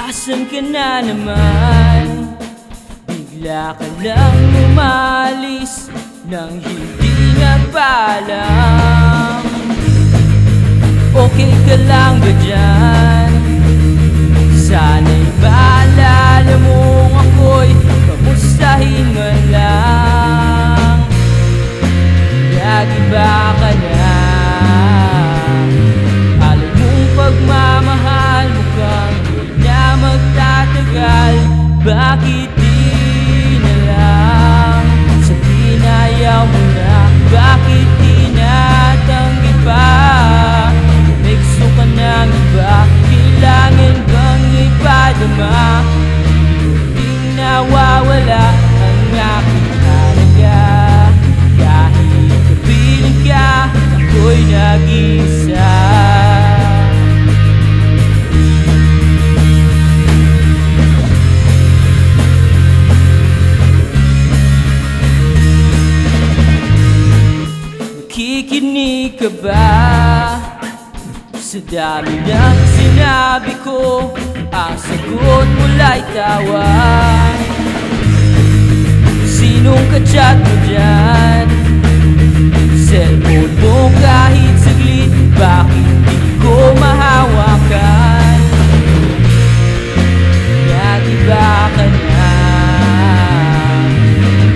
Asan ka na naman? Bigla ka lang umalis nang hindi nagpaalam. Okay ka lang ba dyan? Sana'y maalala mong ako'y kamustahin man lang. Nag-iba ka na, alam mong pagmamahal mukhang di na magtatagal. Bakit di na lang sabihin ayaw mo na? Bakit di natanggi pa? May gusto ka ng iba, kailangan bang ipadama? Di nawawala ang aking halaga. Kahit kapiling ka, ako'y nag-iisa. Nakikinig ka ba sa dami ng sinabi ko? Ang sagot mo'y tawa. Sinong ka-chat mo dyan? Cellphone mo kahit saglit, bakit di ko mahawakan? Nag-iba ka na,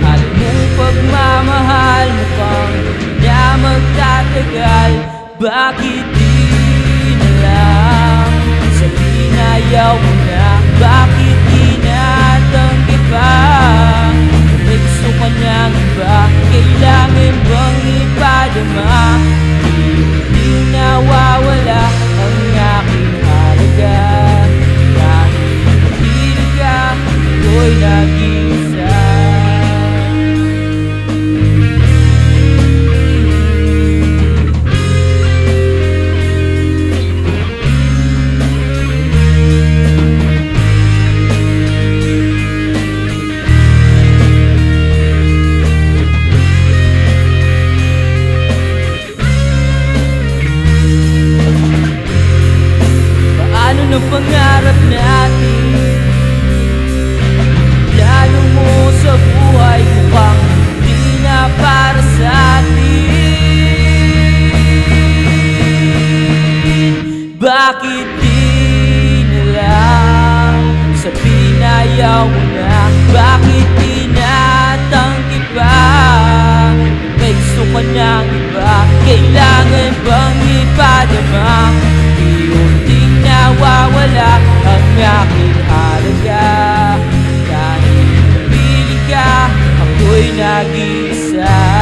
alam mong pagmamahal mukhang na magtatagal. Bakit di na lang sabihin ayaw mo na? Bakit di natanggi pa? May gusto ka ng iba, kailangan bang ipadama? Di nawawala ang aking halaga. Kahit kapiling ka, ako'y nag-iisa. Ang pangarap natin, plano mo sa buhay mukhang di na para sa atin. Bakit di na lang sabihin ayaw mo na? Bakit di natanggi pa? May gusto ka ng iba, kailangan bang ipadama? Unting nawawala ang aking halaga. Kahit kapiling ka, ako'y nag-iisa.